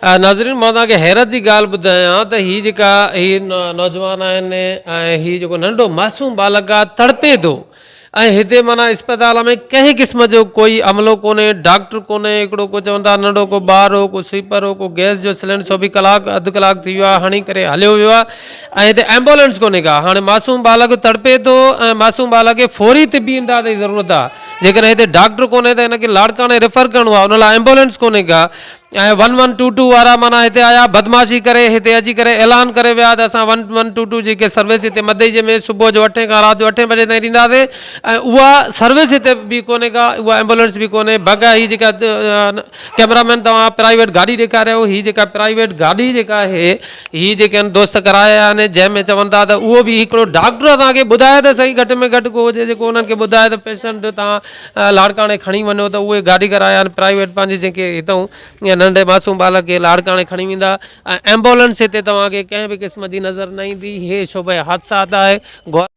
नाज़रीन मां तव्हांखे हैरत जी ॻाल्हि ॿुधायां त हीअ जेका नौजवान आहिनि ऐं हीअ जेको नंढो मासूम बालक आहे तड़पे थो ऐं हिते माना इस्पताल में कंहिं क़िस्म जो कोई अमलो कोन्हे, डॉक्टर कोन्हे, हिकिड़ो को चवंदा नंढो को ॿार हो, को स्वीपर हो, को गैस जो सिलेंडर 24 कलाक अधु कलाक थी वियो आहे हणी करे हलियो वियो आहे ऐं हिते एम्बुलेंस कोन्हे का। हाणे मासूम बालक तड़पे थो ऐं मासूम बालक खे फौरी तिबी इमदाद जी ज़रूरत आहे। जेकॾहिं हिते डॉक्टर कोन्हे त हिनखे लाड़काणे रेफर करिणो आहे, उन लाइ एम्बुलेंस कोन्हे का। ऐं 1122 वारा माना हिते आया बदमाशी करे हिते अची करे ऐलान करे विया त असां 1122 जेके सर्विस हिते मदईअ में सुबुह जो 8 खां राति जो 8 बजे ताईं ॾींदासीं ऐं उहा सर्विस हिते बि कोन्हे का, उहा एम्बुलेंस बि कोन्हे। बग़ैर हीअ जेका कैमरामैन तव्हां प्राइवेट गाॾी ॾेखारियो, हीअ जेका प्राइवेट गाॾी जेका आहे हीअ जेके आहिनि दोस्त कराया आहिनि जंहिंमें चवनि था त उहो बि हिकिड़ो डॉक्टर तव्हांखे ॿुधाए त सही घटि में घटि को हुजे जेको उन्हनि खे ॿुधाए त पेशेंट तव्हां लाड़काणे खणी वञो त उहे गाॾी कराया आहिनि प्राइवेट पंहिंजे जेके हितां नंढे मासूम बालक खे लाड़काणे खणी वेंदा ऐं एम्बुलेंस हिते तव्हांखे कंहिं बि क़िस्म जी नज़र न ईंदी। इहे शोबे हादसात आहे।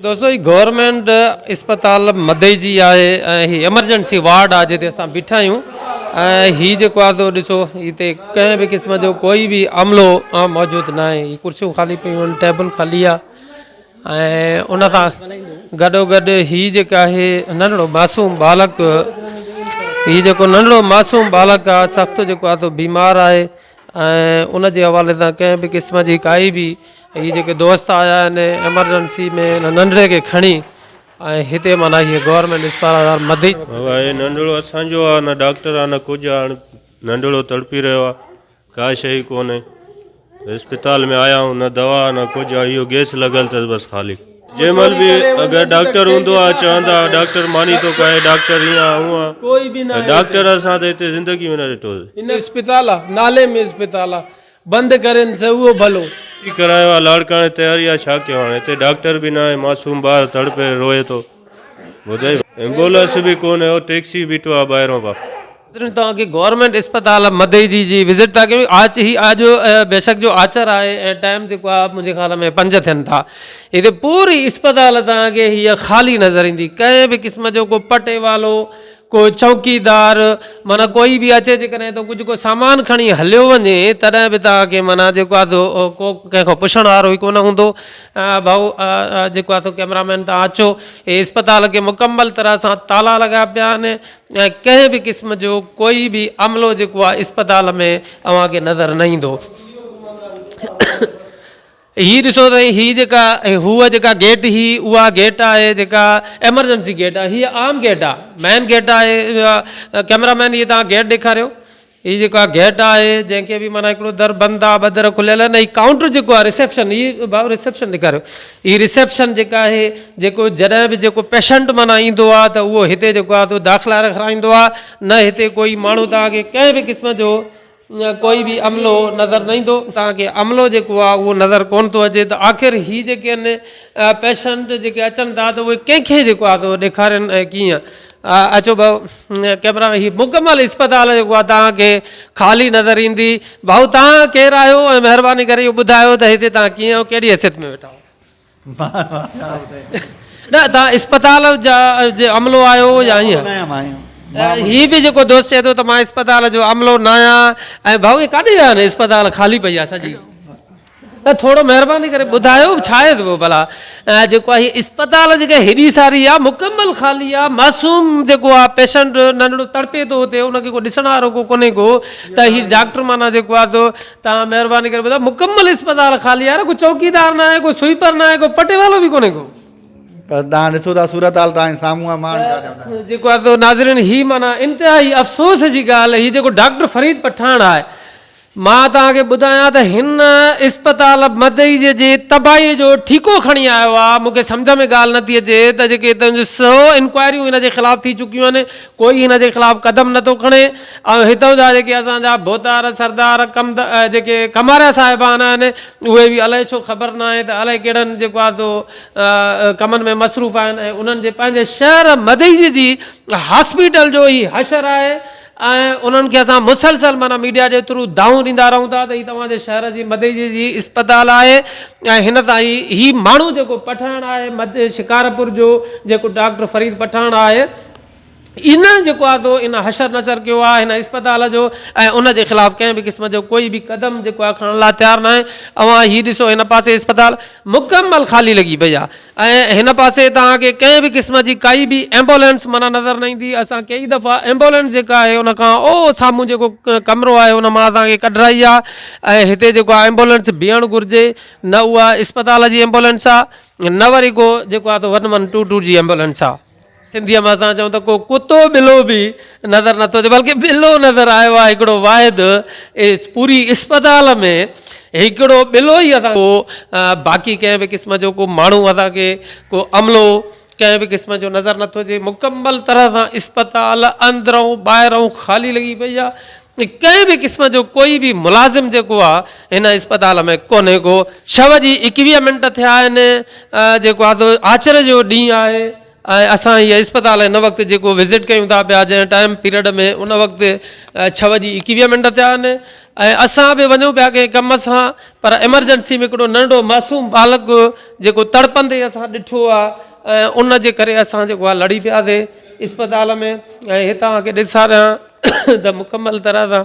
दोस्तो ही गवर्नमेंट इस्पताल मदई जी आहे ऐं हीअ एमरजेंसी वार्ड आहे जिते असां बीठा आहियूं ऐं हीअ जेको आहे तो ॾिसो हिते कंहिं बि क़िस्म जो कोई बि अमलो मौजूदु न आहे। हीअ कुर्सियूं ख़ाली पियूं आहिनि, टेबल ख़ाली आहे ऐं उन सां गॾोगॾु हीअ जेका आहे नंढड़ो मासूम बालक, हीअ जेको नंढड़ो मासूम बालक आहे सख़्तु जेको आहे तो बीमार आहे ऐं उन जे हवाले सां कंहिं बि क़िस्म जी काई बि हीअ जेके दोस्त आया आहिनि एमरजेंसी में नंढड़े खे खणी ऐं हिते माना हीअ गवर्नमेंट इस्पताल मदई नंढड़ो असांजो आहे, न डॉक्टर आहे न कुझु आहे। हाणे नंढड़ो तड़पी रहियो आहे, का शइ कोन्हे। इस्पताल में आया आहियूं, न दवा न कुझु आहे। इहो गैस लॻल अथसि बसि ख़ाली। जंहिंमहिल बि अगरि डॉक्टर हूंदो आहे चवंदा डॉक्टर मानी थो कहे, डॉक्टर हीअं हूअं, कोई बि न डॉक्टर असां त हिते ज़िंदगी में न ॾिठो। इन इस्पताल आहे नाले में इस्पताल आहे, बंदि करेनि से उहो भलो करायो आहे। लाड़काणे तयारी आहे, छा कयूं हाणे। हिते डॉक्टर बि न आहे, मासूम ॿार तड़पे रोए थो ॿुधाई। एम्बुलेंस बि कोन्हे, हो टैक्सी बीठो आहे ॿाहिरों बा। तव्हांखे गवर्नमेंट इस्पताल मदई जी विज़िट था कयूं। आज ही आज बेशक जो आचर आहे ऐं टाइम जेको आहे मुंहिंजे ख़्याल में 5 थियनि था। हिते पूरी इस्पताल तव्हांखे हीअ ख़ाली नज़र ईंदी। कंहिं बि क़िस्म जो को पटे वालो, को चौकीदार, माना कोई बि अचे जेकॾहिं तो कुझु को सामान खणी हलियो वञे तॾहिं बि तव्हांखे माना जेको आहे तो को कंहिंखां पुछण वारो ई कोन हूंदो। भाऊ जेको आहे तो कैमरामैन तव्हां अचो, हे इस्पताल खे मुकमल तरह सां ताला लॻा पिया आहिनि ऐं कंहिं बि क़िस्म जो कोई बि अमलो जेको आहे इस्पताल में अव्हांखे नज़र न ईंदो। हीअ ॾिसो त हीअ जेका हूअ जेका गेट ही उहा गेट आहे जेका एमरजेंसी गेट आहे। हीअ आम गेट आहे, मेन गेट आहे। कैमरामैन हीअ तव्हां गेट ॾेखारियो। हीअ जेका गेट आहे जंहिंखे बि माना हिकिड़ो दर बंदि आहे, ॿ दर खुलियल आहिनि। ऐं काउंटर जेको आहे रिसेप्शन, हीअ भाउ रिसेप्शन ॾेखारियो। हीअ रिसेप्शन जेका आहे जेको जॾहिं बि जेको पेशेंट माना ईंदो आहे त उहो हिते जेको आहे तो दाख़िला रखाईंदो आहे। न हिते कोई माण्हू तव्हांखे कंहिं बि क़िस्म जो कोई बि अमलो नज़र न ईंदो। तव्हांखे अमलो जेको आहे उहो नज़र कोन थो अचे। त आख़िर हीअ जेके आहिनि पेशेंट जेके अचनि था त उहे कंहिंखे जेको आहे तो ॾेखारनि ऐं कीअं। अचो भाऊ कैमरा में। हीअ मुकमल इस्पताल जेको आहे तव्हांखे ख़ाली नज़र ईंदी। भाऊ तव्हां केरु आहियो ऐं महिरबानी करे इहो ॿुधायो त हिते तव्हां कीअं कहिड़ी हैसियत में वेठा आहियो? न तव्हां इस्पताल जा अमलो आहियो या ईअं? हीअ बि जेको दोस्त चए थो त मां इस्पताल जो अमलो न आहियां ऐं भाऊ हे काॾे विया आहिनि? इस्पताल ख़ाली पई आहे सॼी। त थोरो महिरबानी करे ॿुधायो छा आहे पोइ भला। जेको आहे हीअ इस्पताल जेका हेॾी सारी आहे मुकमल ख़ाली आहे। मासूम जेको आहे पेशेंट नंढड़ो तड़पे थो हुते, उनखे को ॾिसण वारो को कोन्हे को। त हीअ डॉक्टर माना जेको आहे तो तव्हां महिरबानी करे ॿुधायो मुकमल इस्पताल ख़ाली आहे। को चौकीदार न आहे, को स्वीपर न आहे, को पटे वालो बि कोन्हे को। तव्हां ॾिसो था सूरत हाल तव्हांजे साम्हूं आहे। माण्हू जेको आहे तो नाज़रीन ही माना इंतिहाई अफ़सोस जी ॻाल्हि। हीअ जेको डॉक्टर फरीद पठान आहे, मां तव्हांखे ॿुधायां त हिन इस्पताल मदई जे तबाही जो ठीको खणी आयो आहे। मूंखे सम्झ में ॻाल्हि नथी अचे त जेके 100 इंक्वायरियूं हिन जे ख़िलाफ़ु थी चुकियूं आहिनि, कोई हिन जे ख़िलाफ़ु क़दम नथो खणे। ऐं हितां जा जेके असांजा बोतार सरदार जेके कमारिया साहिबान आहिनि उहे बि अलाए छो ख़बर न आहे त अलाए कहिड़नि जेको आहे तो कमनि में मसरूफ़ आहिनि ऐं उन्हनि जे पंहिंजे शहर मदई जी हॉस्पिटल जो ई हशर आहे ऐं उन्हनि खे असां मुसलसल माना मीडिया जे थ्रू दाऊं ॾींदा रहूं था त हीअ तव्हांजे शहर जी मदई जी इस्पताल आहे। ऐं हिन तां ही माण्हू जेको पठान आहे शिकारपुर जो जेको डॉक्टर फरीद पठान आहे इन जेको आहे तो इन हशर नशर कयो आहे हिन इस्पताल जो ऐं उन जे ख़िलाफ़ कंहिं बि क़िस्म जो कोई बि क़दम जेको आहे खणण लाइ तयारु न आहे। अवां हीउ ॾिसो हिन पासे इस्पताल मुकमल ख़ाली लॻी पई आहे ऐं हिन पासे तव्हांखे कंहिं बि क़िस्म जी काई बि एम्बुलेंस माना नज़र न ईंदी। असां कई दफ़ा एम्बुलेंस जेका आहे उन खां ओ साम्हूं जेको कमिरो आहे उन मां असांखे कढाई आहे ऐं हिते जेको आहे एम्बुलेंस बीहणु घुरिजे, न उहा इस्पताल जी एम्बुलेंस आहे न वरी को जेको आहे तो 112 जी एम्बुलेंस आहे। सिंधीअ में असां चऊं त को कुतो ॿिलो बि नज़र नथो अचे, बल्कि ॿिलो नज़र आयो आहे हिकिड़ो वाहिद पूरी इस्पताल में हिकिड़ो ॿिलो ई असां को बाक़ी कंहिं बि क़िस्म जो को माण्हू असांखे को अमलो कंहिं बि क़िस्म जो नज़र नथो अचे। मुकमल तरह सां इस्पताल अंदरूं ॿाहिरूं ख़ाली लॻी पई आहे। कंहिं बि क़िस्म जो कोई बि मुलाज़िम जेको आहे हिन इस्पताल में कोन्हे को। 6:21 मिंट थिया आहिनि जेको आहे तो आचर जो ॾींहुं आहे ऐं असां हीअ इस्पताल हिन वक़्तु जेको विज़िट कयूं था पिया जंहिं टाइम पीरियड में उन वक़्तु 6:21 मिंट थिया आहिनि ऐं असां बि वञूं पिया कंहिं कम सां, पर एमरजेंसी में हिकिड़ो नंढो मासूम बालक जेको तड़पंदे असां ॾिठो आहे ऐं उन जे करे असां जेको आहे लड़ी पियासीं इस्पताल में। ऐं हितां खे ॾेखारियां त मुकमल तरह सां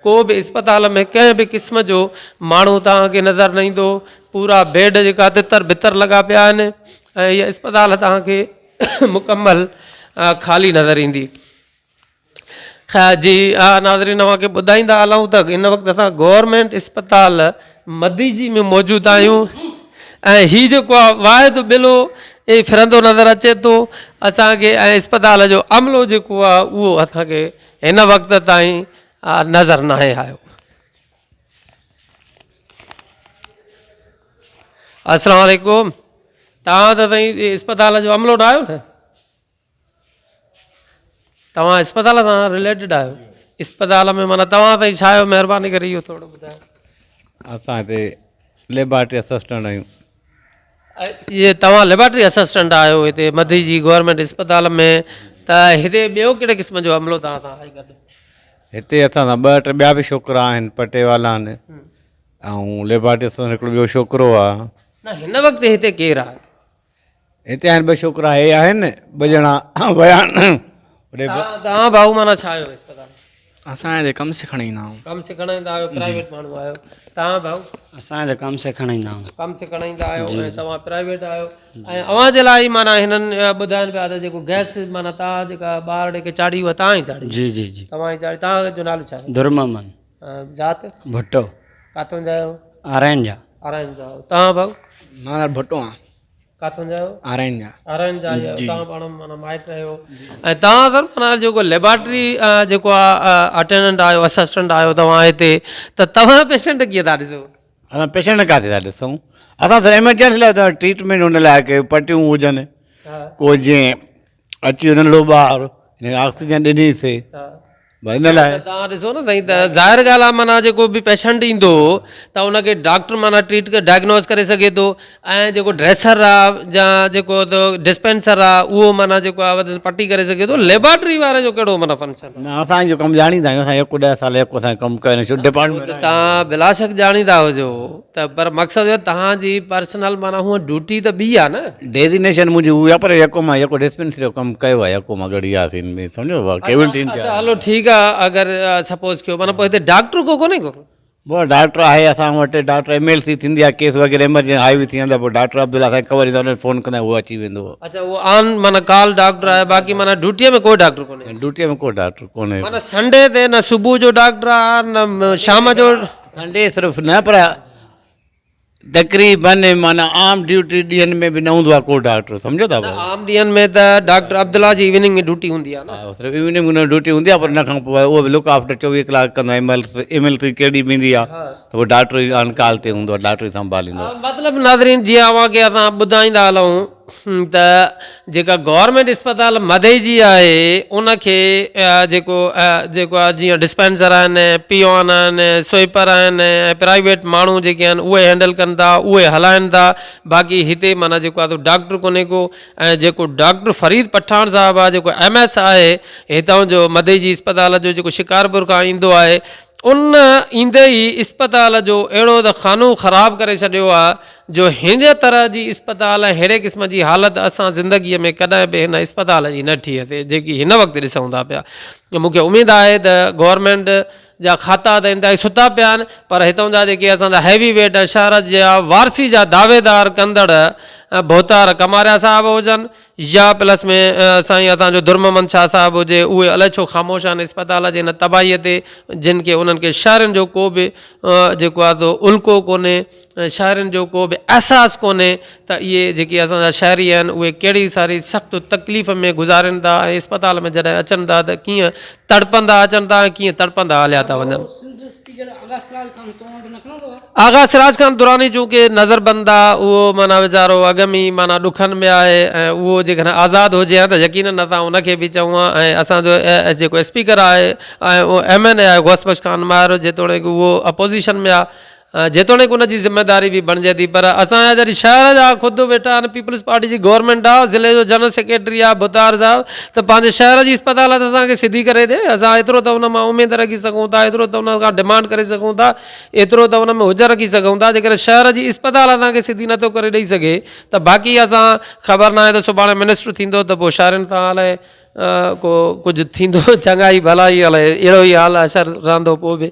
को बि इस्पताल में कंहिं बि क़िस्म जो माण्हू तव्हांखे नज़र न ईंदो। पूरा बेड जेका तितर बितर लॻा पिया आहिनि ऐं इहा इस्पताल तव्हांखे मुकमल ख़ाली नज़र ईंदी। ख़ैर जी नाज़रीन अवांखे ॿुधाईंदा हलूं त हिन वक़्तु असां गवर्नमेंट इस्पताल मदीजी में मौजूदु आहियूं ऐं हीउ जेको आहे वाहिद ॿिलो फिरंदो नज़र अचे थो असांखे ऐं इस्पताल जो अमलो जेको आहे उहो असांखे हिन वक़्त ताईं नज़र न आहे आयो। अस्सलाम वालेकुम। तव्हां त साईं इस्पताल जो अमलो न आहियो न, तव्हां इस्पताल सां रिलेटेड आहियो? इस्पताल में माना तव्हां साईं छा आहियो, महिरबानी करे इहो थोरो ॿुधायो। असां हिते लेबॉरेटरी असिस्टेंट आहियूं। इहे तव्हां लेबॉरेटरी असिस्टेंट आहियो हिते मधी जी गवर्नमेंट इस्पताल में, त हिते ॿियो कहिड़े क़िस्म जो अमलो तव्हां सां आहे गॾु? हिते असां सां 2-3 ॿिया बि छोकिरा आहिनि, पटे वाला आहिनि ऐं लेबॉरेटरी असिस्टेंट हिकिड़ो ॿियो छोकिरो आहे। न हिन वक़्तु हिते केरु आहे? हिते आहिनि 2 छोकिरा हे आहिनि, 2 ॼणा विया आहिनि। तव्हां भाऊ माना छा आहियो इस्पताल? असां हिते कमु सिखणु ईंदा आहियूं। कमु सिखणु ईंदा आहियो, प्राइवेट माण्हू आहियो? तव्हां भाऊ? असां हिते कमु सिखणु ईंदा आहियूं। कमु सिखणु ईंदा आहियो ऐं तव्हां प्राइवेट आहियो ऐं अव्हां जे लाइ माना हिननि ॿुधाइनि पिया त जेको गैस माना तव्हां जेका ॿार खे चाढ़ी उहा तव्हां ई चाढ़ी? जी जी जी। तव्हां ई चाढ़ी। तव्हांजो नालो छा आहे? दुर्ममन। ज़ात? भुट्टो। काथों जा आहियो? आराइन जा। आराइन जा आहियो। तव्हां भाऊ? मां भुट्टो आहियां। काथों जा आहियो? आराइन जा। आराइन जा आहियो। तव्हां पाण माना माइट आहियो ऐं तव्हां सर माना जेको लेबॉरेटरी जेको आहे अटेंडेंट आहियो, असिस्टेंट आहियो तव्हां हिते, त तव्हां पेशेंट कीअं था ॾिसो? असां पेशेंट किथे था ॾिसूं, असां सिर्फ़ु एमरजेंसी लाइ त ट्रीटमेंट हुन लाइ की पटियूं हुजनि, को जीअं अची नंढो ॿार ऑक्सीजन ॾिनीसीं भई हिन लाइ। तव्हां ॾिसो न साईं, त ज़ाहिर ॻाल्हि आहे माना जेको बि पेशेंट ईंदो त उनखे डॉक्टर माना ट्रीट डायग्नोस करे सघे थो ऐं जेको ड्रेसर आहे या जेको डिस्पेंसर आहे उहो माना जेको आहे पटी करे सघे थो। लेबॉरेटरी वारे जो कहिड़ो माना फंक्शन? न असांजो कमु ॼाणींदा आहियूं, असां 1-10 साल असां कमु कयो छो डिपार्टमेंट। तव्हां बिलाशक ॼाणींदा हुजो त पर मक़सदु तव्हांजी पर्सनल माना हूअ ड्यूटी त ॿी आहे न। डेज़िग्नेशन मुंहिंजी उहा पर यको मां यको डिस्पेंसरी जो कमु कयो आहे, यको मां गढ़ी आहे में सम्झो केविन। अच्छा हलो ठीकु आहे। अगरि सपोज़ कयो माना पोइ हिते डॉक्टर को कोन्हे को? पोइ डॉक्टर आहे असां वटि, डॉक्टर MLC थींदी आहे, केस वग़ैरह एमरजेंसी हाई बि थी वेंदा, पोइ डॉक्टर अब्दुल्ला असांखे ख़बर ईंदा, उनखे फ़ोन कंदा उहो अची वेंदो। अच्छा उहो ऑन माना कॉल डॉक्टर आहे, बाक़ी माना ड्यूटीअ में कोई डॉक्टर कोन्हे? ड्यूटीअ में को डॉक्टर कोन्हे। माना संडे ते न सुबुह जो डॉक्टर आहे न शाम जो? संडे सिर्फ़ु न, पर तक़रीबन माना आम ड्यूटी ॾींहंनि में बि न हूंदो आहे को डॉक्टर, सम्झो था? आम ॾींहंनि में त डॉक्टर अब्दुल्ला जी इवनिंग में ड्यूटी हूंदी आहे न? सिर्फ़ु इवनिंग में ड्यूटी हूंदी आहे, पर हुन खां पोइ उहो बि लुक आफ्टर 24 कलाक कंदो आहे। MLC कहिड़ी बि ईंदी आहे त उहो डॉक्टर ई ऑन कॉल ते हूंदो आहे, डॉक्टर ई संभालींदो आहे। मतिलबु नाज़रीन जीअं अव्हांखे असां ॿुधाईंदा हलूं त जेका गवर्नमेंट इस्पताल मधे जी आहे उनखे जेको जेको आहे जीअं डिस्पेंसर आहिनि, पियोन आहिनि, स्वीपर आहिनि ऐं प्राइवेट माण्हू जेके आहिनि उहे हैंडल कनि था, उहे हलाइनि था। बाक़ी हिते माना जेको आहे डॉक्टर कोन्हे को। ऐं जेको डॉक्टर फरीद पठान साहिबु आहे जेको MS आहे हितां जो मधे जी इस्पताल जो जेको शिकारपुर खां ईंदो आहे, उन ईंदे ई इस्पताल जो अहिड़ो त खानो ख़राबु करे छॾियो आहे जो हिन तरह जी इस्पताल अहिड़े क़िस्म जी हालति असां ज़िंदगीअ में कॾहिं बि हिन इस्पताल जी न थी अचे जेकी हिन वक़्तु ॾिसूं था पिया। मूंखे उमेदु आहे त गवर्नमेंट जा खाता त इंतिहाई सुता पिया आहिनि, पर हितां जा जेके असांजा हैवी वेट शहर जा वारसी जा दावेदार कंदड़ भोतार कमारिया साहब हुजनि या प्लस में साईं असांजो दुर्ममन शाह साहब हुजे, उहे अलाए छो ख़ामोश आहिनि इस्पताल जे हिन तबाहीअ ते, जिन खे उन्हनि खे शहरनि जो को बि जेको आहे तो उल्को कोन्हे, शहरनि जो को बि अहसासु कोन्हे त इहे जेके असांजा शहरी आहिनि उहे कहिड़ी सारी सख़्तु तकलीफ़ में गुज़ारनि था ऐं इस्पताल में जॾहिं अचनि था त कीअं तड़पंदा अचनि था ऐं कीअं तड़पंदा हलिया था वञनि। आगा सिराज खान दुरानी चूंकि नज़रबंद आहे, उहो माना वीचारो अॻ में ई माना ॾुखनि में आहे ऐं उहो जेकॾहिं आज़ादु हुजे हा त यकीनन असां उनखे बि चऊं हा। ऐं असांजो जेको स्पीकर आहे ऐं उहो MNA आहे गौसबख्श खान माहिर, जेतोणीकि उहो अपोज़िशन में आहे, जेतोणीकि उनजी ज़िम्मेदारी बि बणिजे थी, पर असांजा जॾहिं शहर जा ख़ुदि वेठा आहिनि, पीपल्स पार्टी जी गवर्नमेंट आहे, ज़िले जो जनरल सेक्रेटरी आहे भुतार साहब, त पंहिंजे शहर जी इस्पताल त असांखे सिधी करे ॾे। असां एतिरो त उन मां उमेदु रखी सघूं था, एतिरो त उन खां डिमांड करे सघूं था, एतिरो त उन में हुज रखी सघूं था। जेकॾहिं शहर जी इस्पताल असांखे सिधी नथो करे ॾेई सघे त बाक़ी असां ख़बर न आहे त सुभाणे मिनिस्टर थींदो त पोइ शहरनि सां अलाए को कुझु थींदो, चङाई भलाई अलाए अहिड़ो ई हाल आहे शहर रहंदो पोइ बि।